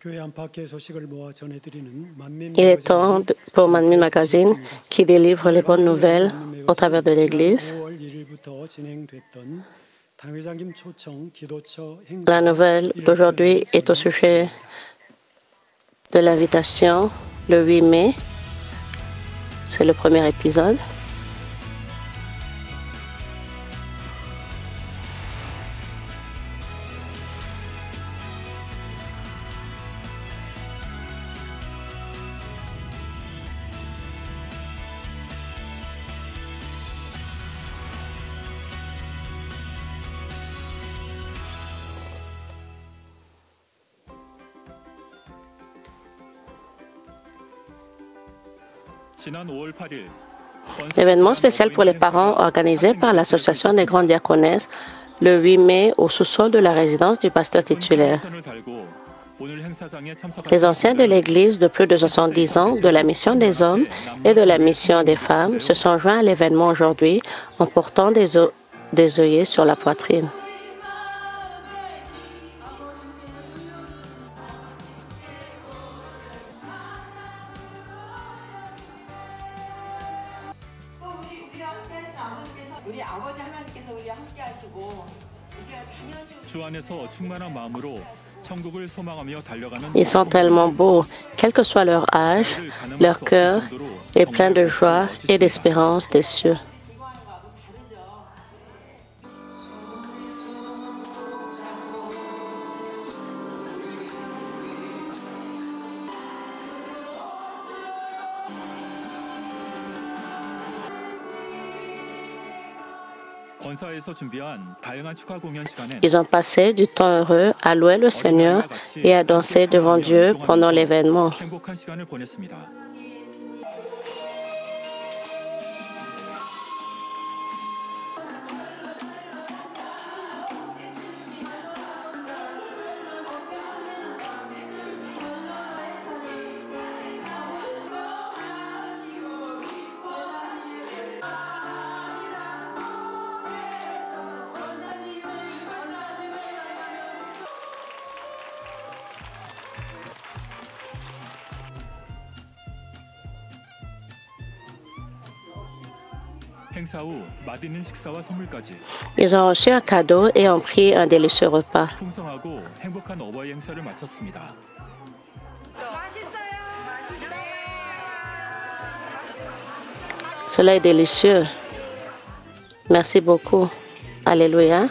Il est temps pour Manmin Magazine, qui délivre les bonnes nouvelles au travers de l'Église. La nouvelle d'aujourd'hui est au sujet de l'invitation le 8 mai. C'est le premier épisode. L'événement spécial pour les parents organisé par l'Association des grandes diaconesses le 8 mai au sous-sol de la résidence du pasteur titulaire. Les anciens de l'Église de plus de 70 ans de la mission des hommes et de la mission des femmes se sont joints à l'événement aujourd'hui en portant des œillets sur la poitrine. Ils sont tellement beaux, quel que soit leur âge, leur cœur est plein de joie et d'espérance des cieux. Ils ont passé du temps heureux à louer le Seigneur et à danser devant Dieu pendant l'événement. Ils ont reçu un cadeau et ont pris un délicieux repas. Cela est délicieux. Merci beaucoup. Alléluia.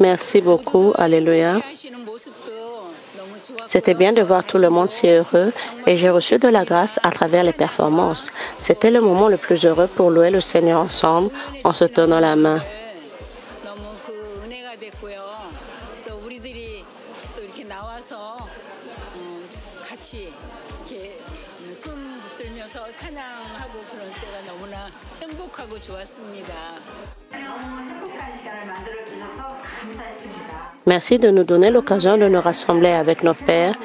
Merci beaucoup. Alléluia. C'était bien de voir tout le monde si heureux et j'ai reçu de la grâce à travers les performances. C'était le moment le plus heureux pour louer le Seigneur ensemble en se tenant la main. Merci de nous donner l'occasion de nous rassembler avec nos pères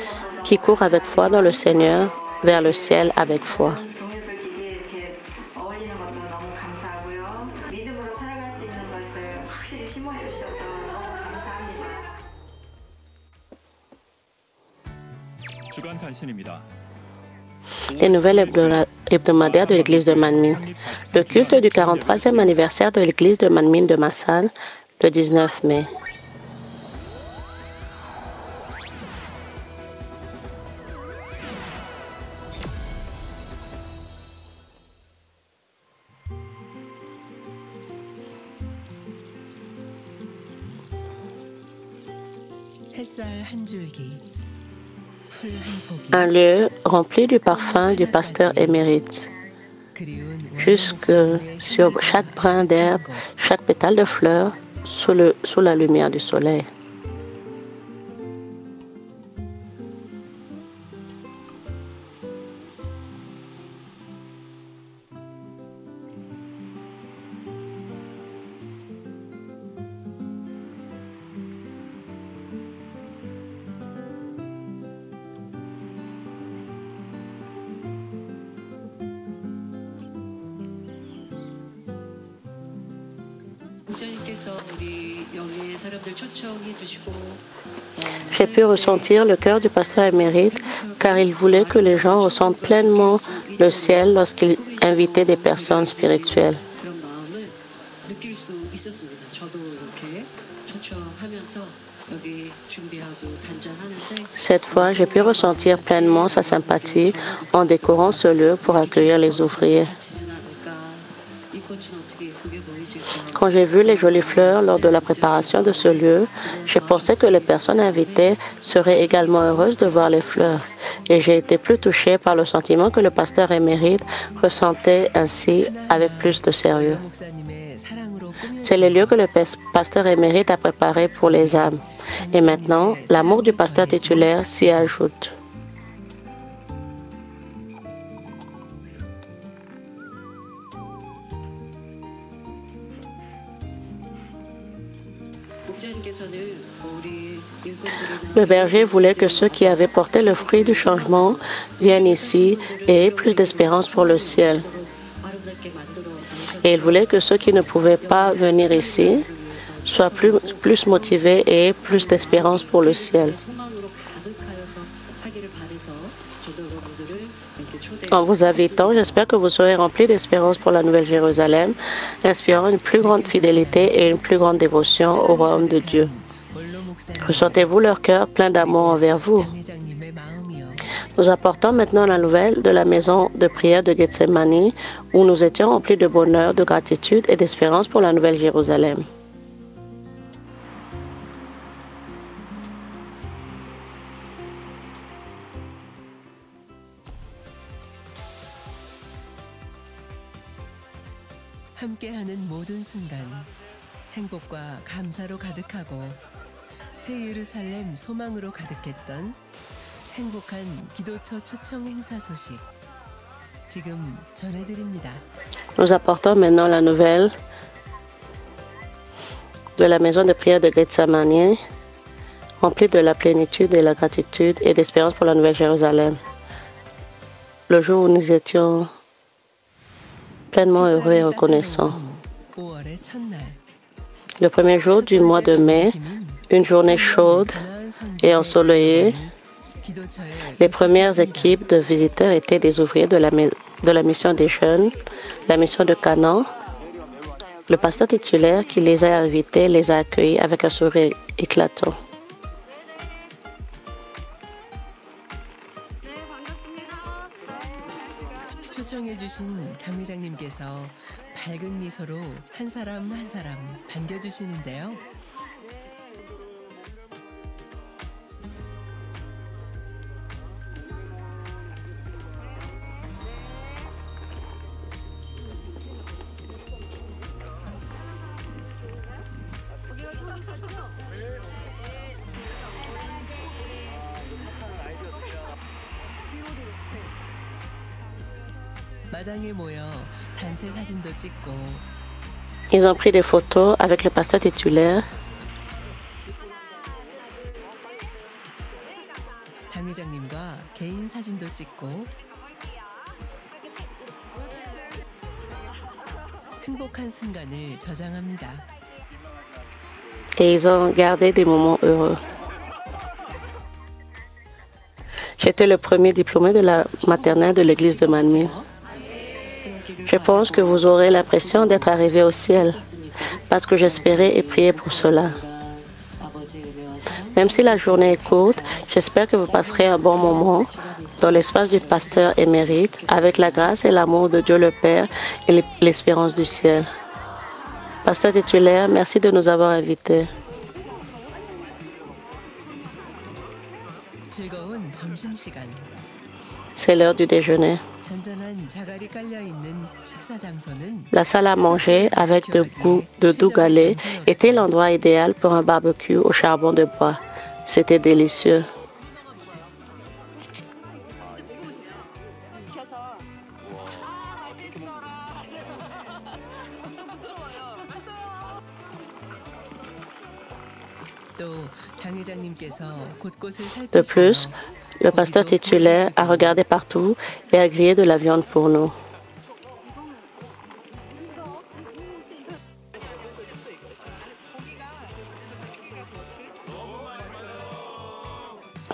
qui courent avec foi dans le Seigneur vers le ciel avec foi. Les nouvelles hebdomadaires de l'Église de Manmin. Le culte du 43e anniversaire de l'Église de Manmin de Massan, le 19 mai. Un lieu rempli du parfum du pasteur émérite, jusque sur chaque brin d'herbe, chaque pétale de fleur, sous la lumière du soleil. J'ai pu ressentir le cœur du pasteur émérite car il voulait que les gens ressentent pleinement le ciel lorsqu'il invitait des personnes spirituelles. Cette fois, j'ai pu ressentir pleinement sa sympathie en décorant ce lieu pour accueillir les ouvriers. Quand j'ai vu les jolies fleurs lors de la préparation de ce lieu, j'ai pensé que les personnes invitées seraient également heureuses de voir les fleurs. Et j'ai été plus touchée par le sentiment que le pasteur émérite ressentait ainsi avec plus de sérieux. C'est le lieu que le pasteur émérite a préparé pour les âmes. Et maintenant, l'amour du pasteur titulaire s'y ajoute. Le berger voulait que ceux qui avaient porté le fruit du changement viennent ici et aient plus d'espérance pour le ciel. Et il voulait que ceux qui ne pouvaient pas venir ici soient plus motivés et aient plus d'espérance pour le ciel. En vous invitant, j'espère que vous serez remplis d'espérance pour la Nouvelle Jérusalem, inspirant une plus grande fidélité et une plus grande dévotion au royaume de Dieu. Ressentez-vous leur cœur plein d'amour envers vous? Nous apportons maintenant la nouvelle de la maison de prière de Gethsemane, où nous étions remplis de bonheur, de gratitude et d'espérance pour la Nouvelle Jérusalem. 함께하는 모든 순간, 행복과 감사로 가득하고 새 예루살렘 소망으로 가득했던 행복한 기도처 초청 행사 소식 지금 전해드립니다. Nous apportons maintenant la nouvelle de la maison de prière de Gethsemane, remplie de la plénitude et la gratitude et d'espérance pour la Nouvelle Jérusalem. Le jour où nous étions pleinement heureux et reconnaissants. Le premier jour du mois de mai, une journée chaude et ensoleillée, les premières équipes de visiteurs étaient des ouvriers de la mission des jeunes, la mission de Canaan. Le pasteur titulaire qui les a invités les a accueillis avec un sourire éclatant. 초청해 주신 당회장님께서 밝은 미소로 한 사람 한 사람 반겨주시는데요. 마당에 모여 단체 사진도 찍고 Ils ont pris des photos avec le pasteur titulaire. 당회장님과 개인 사진도 찍고 행복한 순간을 저장합니다. Et ils ont gardé des moments heureux. J'étais le premier diplômé de la maternelle de l'église de Manmin. Je pense que vous aurez l'impression d'être arrivé au ciel, parce que j'espérais et priais pour cela. Même si la journée est courte, j'espère que vous passerez un bon moment dans l'espace du pasteur émérite, avec la grâce et l'amour de Dieu le Père et l'espérance du ciel. Pasteur titulaire, merci de nous avoir invités. 즐거운 점심시간. C'est l'heure du déjeuner. 잔잔한 자갈이 깔려 있는 식사 장소는 La salle à manger avec de doux galets était l'endroit idéal pour un barbecue au charbon de bois. C'était délicieux. 또 당회장님께서 곳곳을 De plus, le pasteur titulaire a regardé partout et a grillé de la viande pour nous.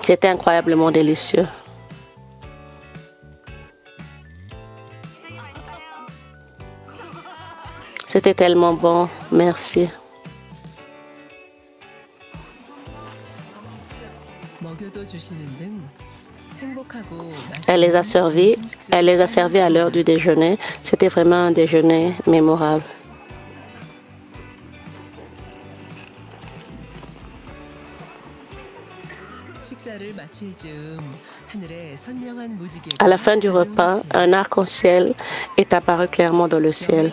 C'était incroyablement délicieux. C'était tellement bon. Merci. Elle les a servis à l'heure du déjeuner. C'était vraiment un déjeuner mémorable. À la fin du repas, un arc-en-ciel est apparu clairement dans le ciel.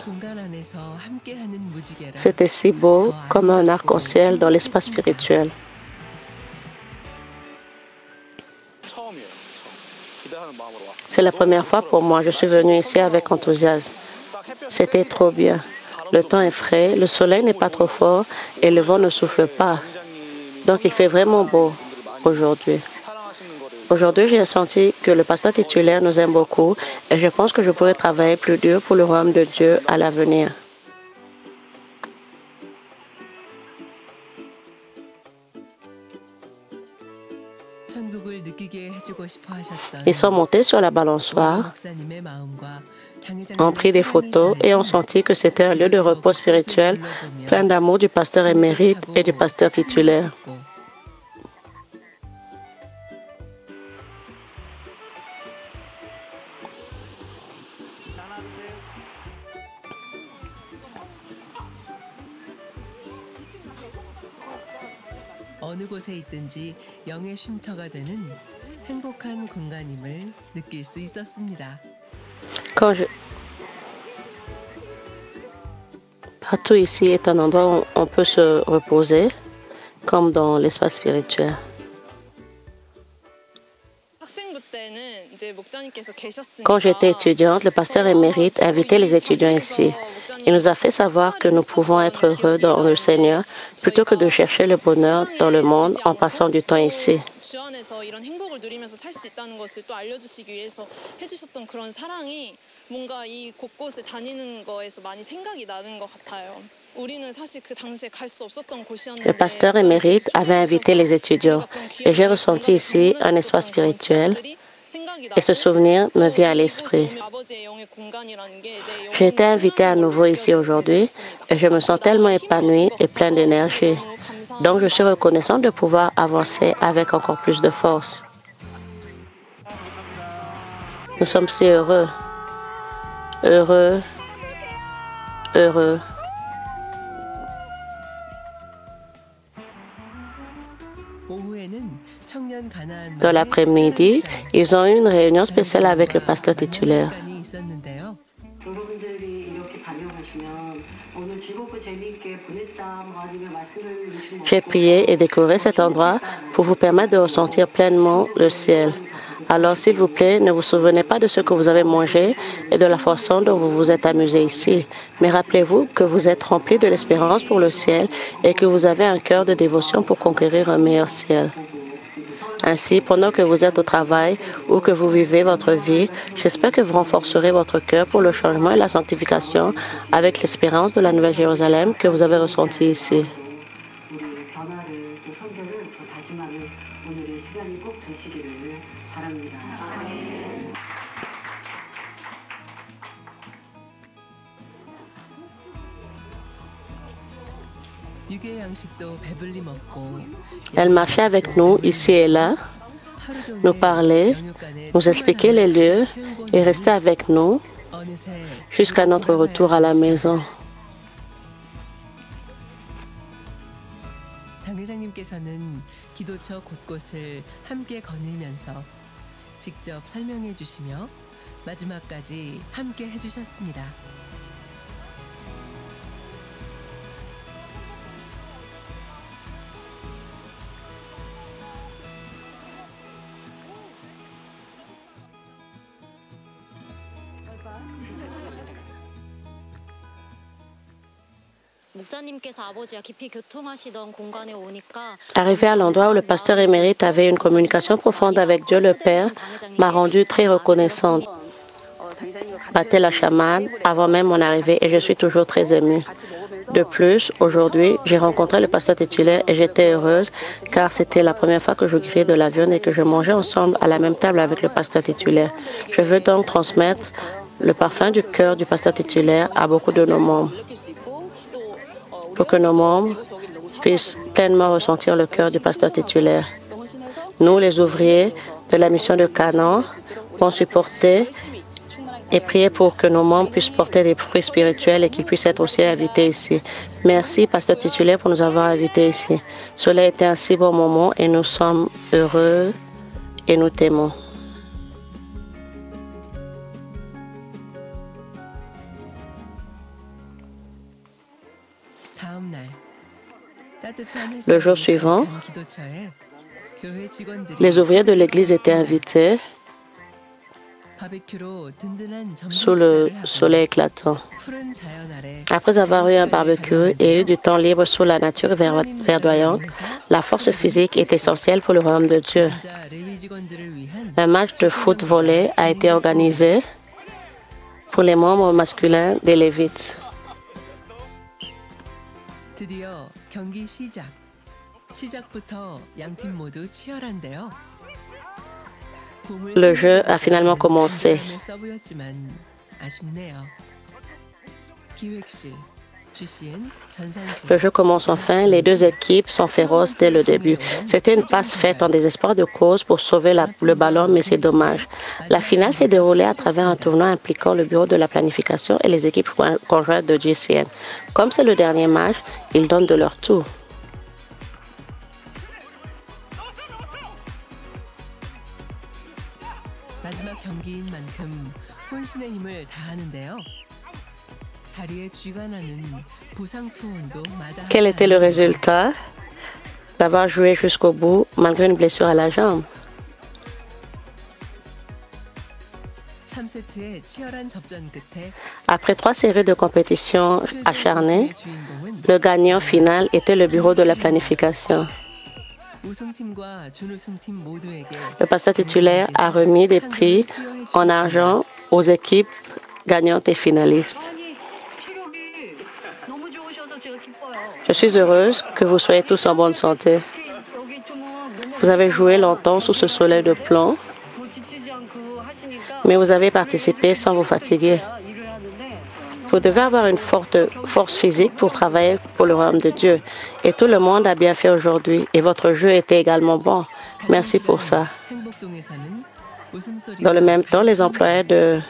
C'était si beau comme un arc-en-ciel dans l'espace spirituel. C'est la première fois pour moi. Je suis venue ici avec enthousiasme. C'était trop bien. Le temps est frais, le soleil n'est pas trop fort et le vent ne souffle pas. Donc il fait vraiment beau aujourd'hui. Aujourd'hui, j'ai senti que le pasteur titulaire nous aime beaucoup et je pense que je pourrais travailler plus dur pour le royaume de Dieu à l'avenir. Ils sont montés sur la balançoire, ont pris des photos et ont senti que c'était un lieu de repos spirituel plein d'amour du pasteur émérite et du pasteur titulaire. 어느 곳에 있든지 영의 쉼터가 되는 행복한 공간임을 느낄 수 있었습니다. Partout ici est un endroit où on peut se reposer, comme dans l'espace spirituel. Quand j'étais étudiante, le pasteur émérite invitait les étudiants ici. Il nous a fait savoir que nous pouvons être heureux dans le Seigneur plutôt que de chercher le bonheur dans le monde en passant du temps ici. Le pasteur émérite avait invité les étudiants et j'ai ressenti ici un espace spirituel et ce souvenir me vient à l'esprit. J'ai été invitée à nouveau ici aujourd'hui et je me sens tellement épanouie et pleine d'énergie. Donc je suis reconnaissante de pouvoir avancer avec encore plus de force. Nous sommes si heureux. Heureux. Heureux. Dans l'après-midi, ils ont eu une réunion spéciale avec le pasteur titulaire. J'ai prié et décoré cet endroit pour vous permettre de ressentir pleinement le ciel. Alors, s'il vous plaît, ne vous souvenez pas de ce que vous avez mangé et de la façon dont vous vous êtes amusé ici. Mais rappelez-vous que vous êtes rempli de l'espérance pour le ciel et que vous avez un cœur de dévotion pour conquérir un meilleur ciel. Ainsi, pendant que vous êtes au travail ou que vous vivez votre vie, j'espère que vous renforcerez votre cœur pour le changement et la sanctification avec l'espérance de la Nouvelle Jérusalem que vous avez ressentie ici. Elle marchait avec nous ici et là, nous parlait, nous expliquait les lieux et restait avec nous jusqu'à notre retour à la maison. 당회장님께서는 기도처 곳곳을 함께 거닐면서 직접 설명해 주시며 마지막까지 함께 해주셨습니다. Arrivé à l'endroit où le pasteur émérite avait une communication profonde avec Dieu le Père, m'a rendue très reconnaissante. Battait la chamade avant même mon arrivée et je suis toujours très émue. De plus, aujourd'hui, j'ai rencontré le pasteur titulaire et j'étais heureuse car c'était la première fois que je grillais de la viande et que je mangeais ensemble à la même table avec le pasteur titulaire. Je veux donc transmettre le parfum du cœur du pasteur titulaire à beaucoup de nos membres pour que nos membres puissent pleinement ressentir le cœur du pasteur titulaire. Nous, les ouvriers de la mission de Canaan, vont supporter et prier pour que nos membres puissent porter des fruits spirituels et qu'ils puissent être aussi invités ici. Merci, pasteur titulaire, pour nous avoir invités ici. Cela a été un si bon moment et nous sommes heureux et nous t'aimons. Le jour suivant, les ouvriers de l'Église étaient invités sous le soleil éclatant. Après avoir eu un barbecue et eu du temps libre sous la nature verdoyante, la force physique est essentielle pour le royaume de Dieu. Un match de foot volley a été organisé pour les membres masculins des Lévites. Le jeu a finalement commencé. Le jeu commence enfin. Les deux équipes sont féroces dès le début. C'était une passe faite en désespoir de cause pour sauver le ballon, mais c'est dommage. La finale s'est déroulée à travers un tournoi impliquant le bureau de la planification et les équipes conjointes de GCN. Comme c'est le dernier match, ils donnent de leur tout. Quel était le résultat d'avoir joué jusqu'au bout malgré une blessure à la jambe? Après 3 séries de compétitions acharnées, le gagnant final était le bureau de la planification. Le pasteur titulaire a remis des prix en argent aux équipes gagnantes et finalistes. Je suis heureuse que vous soyez tous en bonne santé. Vous avez joué longtemps sous ce soleil de plomb, mais vous avez participé sans vous fatiguer. Vous devez avoir une forte force physique pour travailler pour le royaume de Dieu. Et tout le monde a bien fait aujourd'hui. Et votre jeu était également bon. Merci pour ça. Dans le même temps, les employés de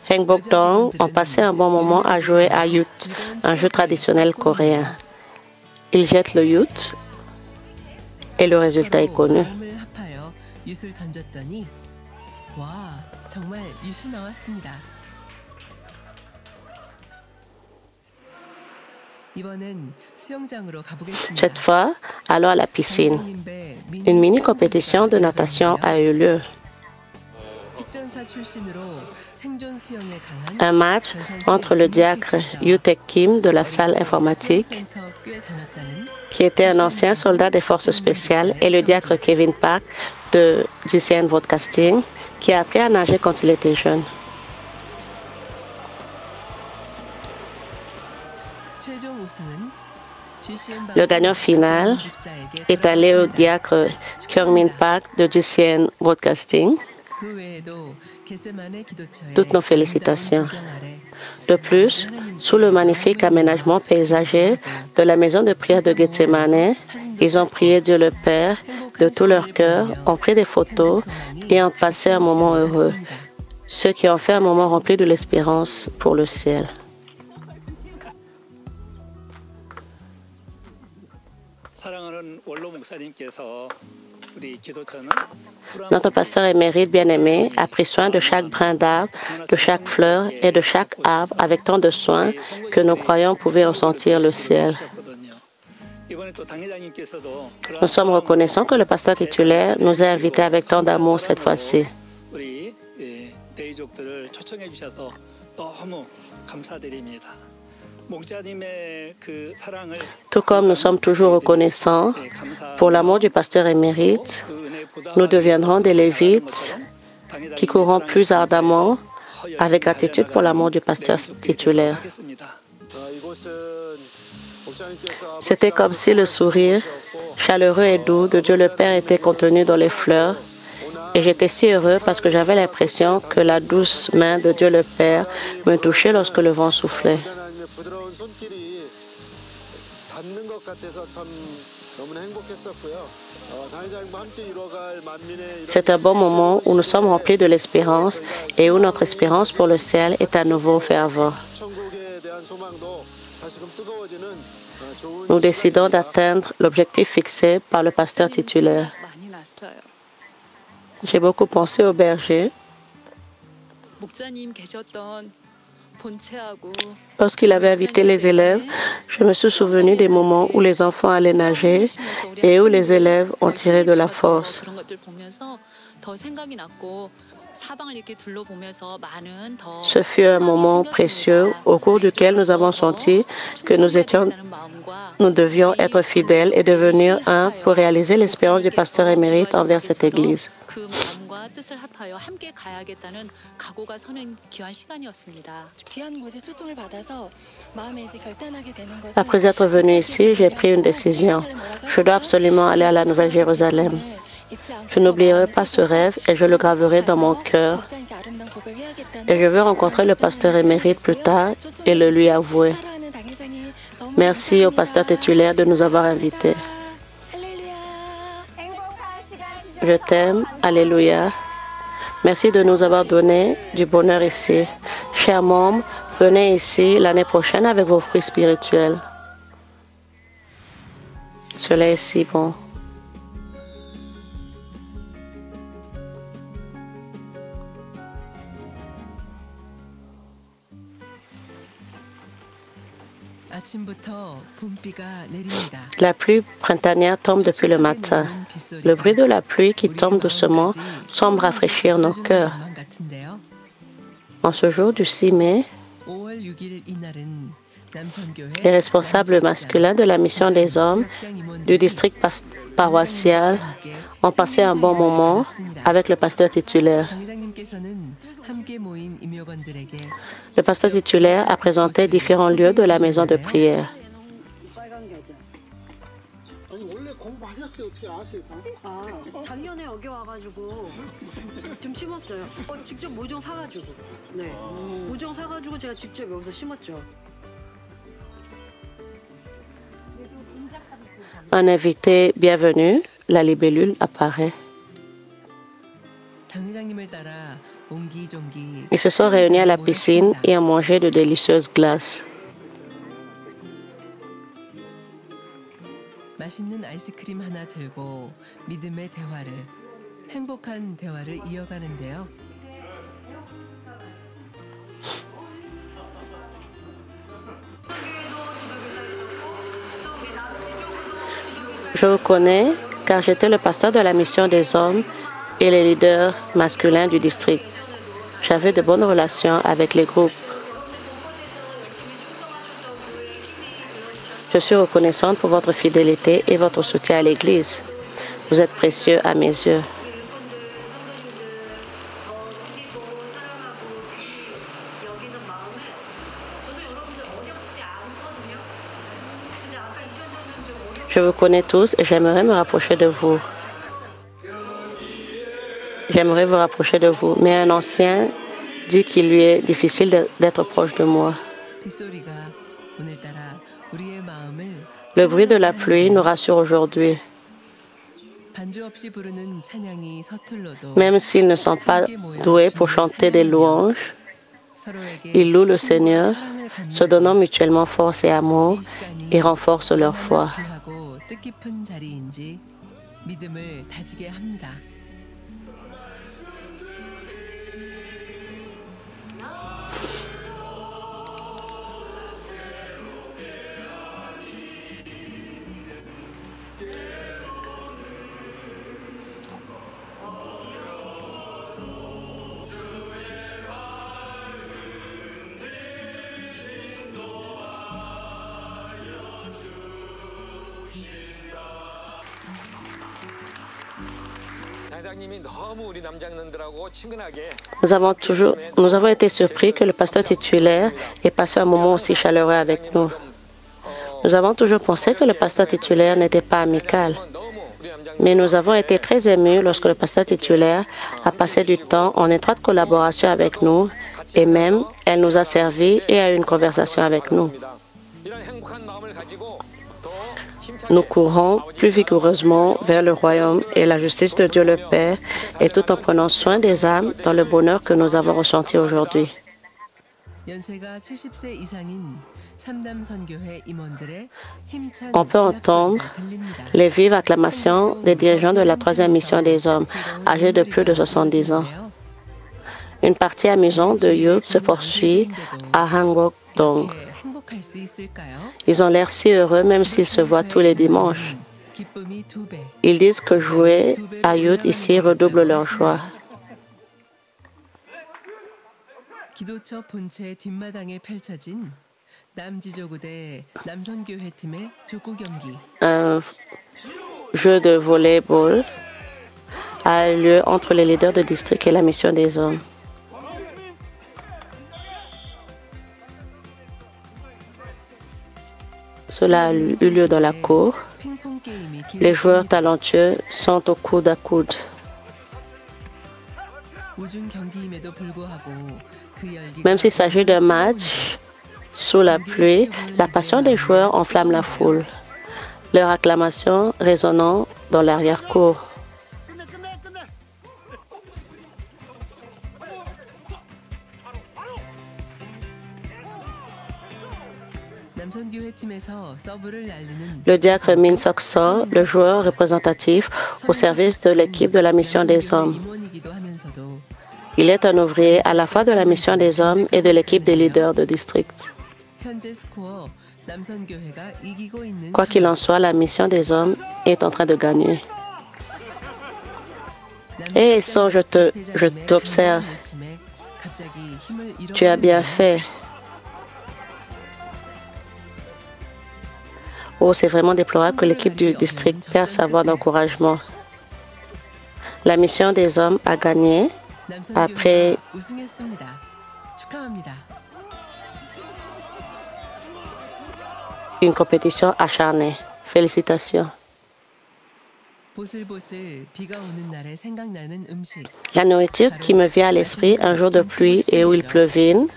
Hangbokdong ont passé un bon moment à jouer à Yut, un jeu traditionnel coréen. Ils jettent le Yut et le résultat est connu. Cette fois, allons à la piscine. Une mini-compétition de natation a eu lieu. Un match entre le diacre Yoo-taek Kim de la salle informatique, qui était un ancien soldat des forces spéciales, et le diacre Kevin Park de GCN Broadcasting, qui a appris à nager quand il était jeune. Le gagnant final est allé au diacre Kyungmin Park de GCN Broadcasting. Toutes nos félicitations. De plus, sous le magnifique aménagement paysager de la maison de prière de Gethsemane, ils ont prié Dieu le Père de tout leur cœur, ont pris des photos et ont passé un moment heureux, ce qui ont fait un moment rempli de l'espérance pour le ciel. Notre pasteur émérite bien-aimé a pris soin de chaque brin d'arbre, de chaque fleur et de chaque arbre avec tant de soin que nous croyons pouvoir ressentir le ciel. Nous sommes reconnaissants que le pasteur titulaire nous a invités avec tant d'amour cette fois-ci. Tout comme nous sommes toujours reconnaissants pour l'amour du pasteur émérite, nous deviendrons des Lévites qui courront plus ardemment avec attitude pour l'amour du pasteur titulaire. C'était comme si le sourire chaleureux et doux de Dieu le Père était contenu dans les fleurs. Et j'étais si heureux parce que j'avais l'impression que la douce main de Dieu le Père me touchait lorsque le vent soufflait. C'est un bon moment où nous sommes remplis de l'espérance et où notre espérance pour le ciel est à nouveau fervent. Nous décidons d'atteindre l'objectif fixé par le pasteur titulaire. J'ai beaucoup pensé au berger. Lorsqu'il avait invité les élèves, je me suis souvenu des moments où les enfants allaient nager et où les élèves ont tiré de la force. Ce fut un moment précieux au cours duquel nous avons senti que nous devions être fidèles et devenir un pour réaliser l'espérance du pasteur émérite envers cette Église. Après être venu ici, j'ai pris une décision. Je dois absolument aller à la Nouvelle-Jérusalem. Je n'oublierai pas ce rêve et je le graverai dans mon cœur. Et je veux rencontrer le pasteur émérite plus tard et le lui avouer. Merci au pasteur titulaire de nous avoir invités. Je t'aime. Alléluia. Merci de nous avoir donné du bonheur ici. Chers membres, venez ici l'année prochaine avec vos fruits spirituels. Cela est si bon. La pluie printanière tombe depuis le matin. Le bruit de la pluie qui tombe doucement semble rafraîchir nos cœurs. En ce jour du 6 mai, les responsables masculins de la mission des hommes du district paroissial ont passé un bon moment avec le pasteur titulaire. Le pasteur titulaire a présenté différents lieux de la maison de prière. Un invité bienvenu, la libellule apparaît. Ils se sont réunis à la piscine et ont mangé de délicieuses glaces. Je vous connais car j'étais le pasteur de la mission des hommes et les leaders masculins du district. J'avais de bonnes relations avec les groupes. Je suis reconnaissante pour votre fidélité et votre soutien à l'Église. Vous êtes précieux à mes yeux. Je vous connais tous et j'aimerais me rapprocher de vous. J'aimerais vous rapprocher de vous, mais un ancien dit qu'il lui est difficile d'être proche de moi. Le bruit de la pluie nous rassure aujourd'hui. Même s'ils ne sont pas doués pour chanter des louanges, ils louent le Seigneur, se donnant mutuellement force et amour et renforcent leur foi. Nous avons été surpris que le pasteur titulaire ait passé un moment aussi chaleureux avec nous. Nous avons toujours pensé que le pasteur titulaire n'était pas amical. Mais nous avons été très émus lorsque le pasteur titulaire a passé du temps en étroite collaboration avec nous et même elle nous a servi et a eu une conversation avec nous. Nous courons plus vigoureusement vers le royaume et la justice de Dieu le Père et tout en prenant soin des âmes dans le bonheur que nous avons ressenti aujourd'hui. On peut entendre les vives acclamations des dirigeants de la troisième mission des hommes, âgés de plus de 70 ans. Une partie amusante de youth se poursuit à Hangok-dong. Ils ont l'air si heureux même s'ils se voient tous les dimanches. Ils disent que jouer à youth ici redouble leur joie. Un jeu de volleyball a eu lieu entre les leaders de district et la mission des hommes. Cela a eu lieu dans la cour. Les joueurs talentueux sont au coude à coude. Même s'il s'agit d'un match sous la pluie, la passion des joueurs enflamme la foule, leur acclamation résonnant dans l'arrière-cour. Le diacre Min Sok-so, le joueur représentatif au service de l'équipe de la mission des hommes. Il est un ouvrier à la fois de la mission des hommes et de l'équipe des leaders de district. Quoi qu'il en soit, la mission des hommes est en train de gagner. Hé, So, je t'observe. Tu as bien fait. Oh, c'est vraiment déplorable que l'équipe du district perde sa voix d'encouragement. La mission des hommes a gagné après une compétition acharnée. Félicitations. La nourriture qui me vient à l'esprit un jour de pluie et où il pleuvine,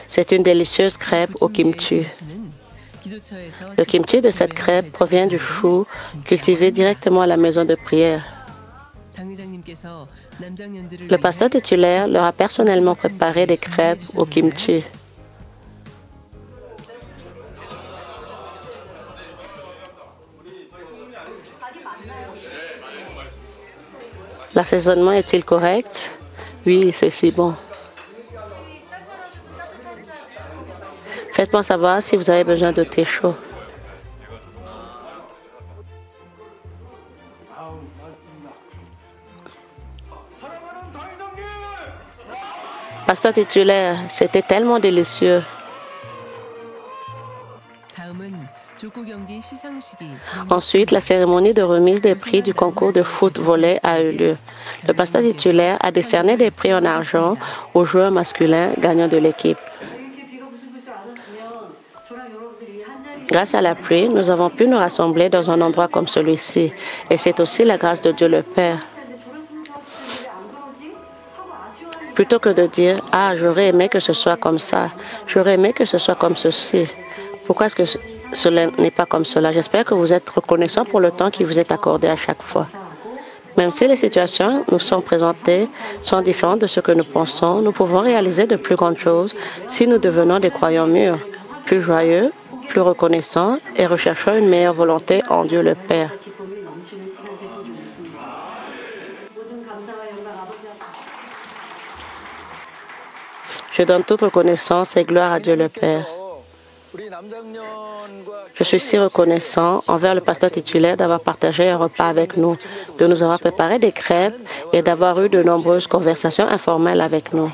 c'est une délicieuse crêpe au kimchi. Le kimchi de cette crêpe provient du chou cultivé directement à la maison de prière. Le pasteur titulaire leur a personnellement préparé des crêpes au kimchi. L'assaisonnement est-il correct? Oui, c'est si bon. Faites-moi savoir si vous avez besoin de thé chaud. Pasteur titulaire, c'était tellement délicieux. Ensuite, la cérémonie de remise des prix du concours de foot-volley a eu lieu. Le pasteur titulaire a décerné des prix en argent aux joueurs masculins gagnants de l'équipe. Grâce à la pluie, nous avons pu nous rassembler dans un endroit comme celui-ci. Et c'est aussi la grâce de Dieu le Père. Plutôt que de dire « Ah, j'aurais aimé que ce soit comme ça. J'aurais aimé que ce soit comme ceci. » Pourquoi est-ce que cela n'est pas comme cela? J'espère que vous êtes reconnaissant pour le temps qui vous est accordé à chaque fois. Même si les situations nous sont présentées sont différentes de ce que nous pensons, nous pouvons réaliser de plus grandes choses si nous devenons des croyants mûrs, plus joyeux, plus reconnaissants et recherchons une meilleure volonté en Dieu le Père. Je donne toute reconnaissance et gloire à Dieu le Père. Je suis si reconnaissant envers le pasteur titulaire d'avoir partagé un repas avec nous, de nous avoir préparé des crêpes et d'avoir eu de nombreuses conversations informelles avec nous.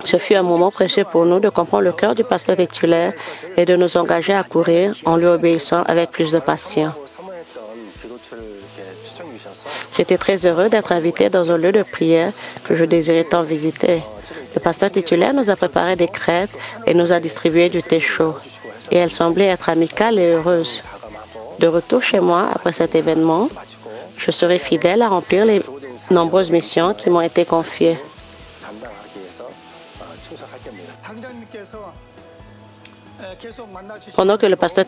Ce fut un moment précieux pour nous de comprendre le cœur du pasteur titulaire et de nous engager à courir en lui obéissant avec plus de passion. J'étais très heureux d'être invité dans un lieu de prière que je désirais tant visiter. Le pasteur titulaire nous a préparé des crêpes et nous a distribué du thé chaud. Et elle semblait être amicale et heureuse. De retour chez moi après cet événement, je serai fidèle à remplir les nombreuses missions qui m'ont été confiées. Pendant que le pasteur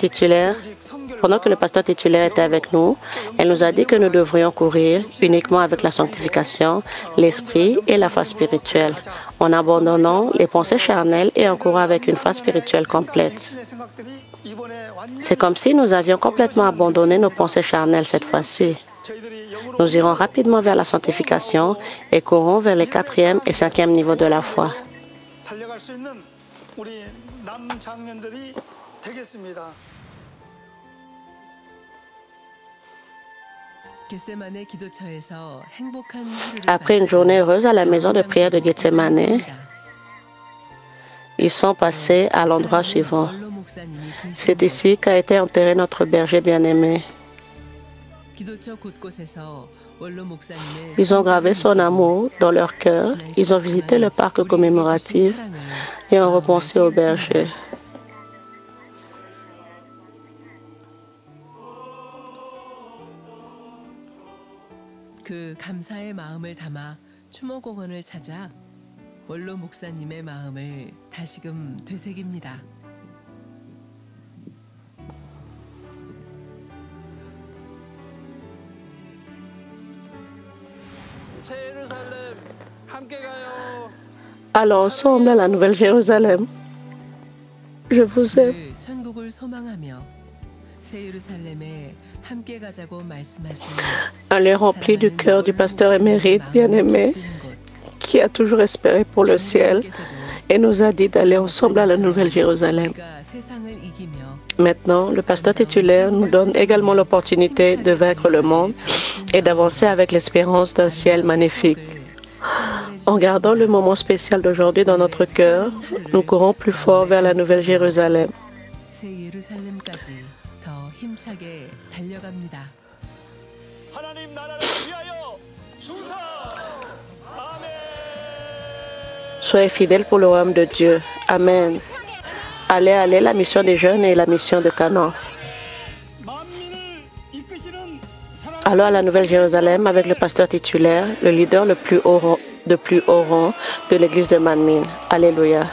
titulaire était avec nous, elle nous a dit que nous devrions courir uniquement avec la sanctification, l'esprit et la foi spirituelle, en abandonnant les pensées charnelles et en courant avec une foi spirituelle complète. C'est comme si nous avions complètement abandonné nos pensées charnelles cette fois-ci. Nous irons rapidement vers la sanctification et courons vers les 4e et 5e niveaux de la foi. Après une journée heureuse à la maison de prière de Gethsemane, ils sont passés à l'endroit suivant. C'est ici qu'a été enterré notre berger bien-aimé. Ils ont gravé son amour dans leur cœur. Ils ont visité le parc commémoratif et ont repensé au berger. 그 감사의 마음을 담아 추모공원을 찾아 원로 목사님의 마음을 다시금 되새깁니다. Allons ensemble à la Nouvelle Jérusalem. Je vous aime. 천국을 소망하며 새 예루살렘에 함께 가자고 말씀하신 Un lieu rempli du cœur du pasteur émérite bien-aimé qui a toujours espéré pour le ciel et nous a dit d'aller ensemble à la Nouvelle Jérusalem. Maintenant, le pasteur titulaire nous donne également l'opportunité de vaincre le monde et d'avancer avec l'espérance d'un ciel magnifique. En gardant le moment spécial d'aujourd'hui dans notre cœur, nous courons plus fort vers la Nouvelle Jérusalem. Soyez fidèles pour le royaume de Dieu. Amen. Allez, allez, la mission des jeunes et la mission de Canaan. Allons à la Nouvelle Jérusalem avec le pasteur titulaire, le leader le plus haut rang de l'église de Manmin. Alléluia.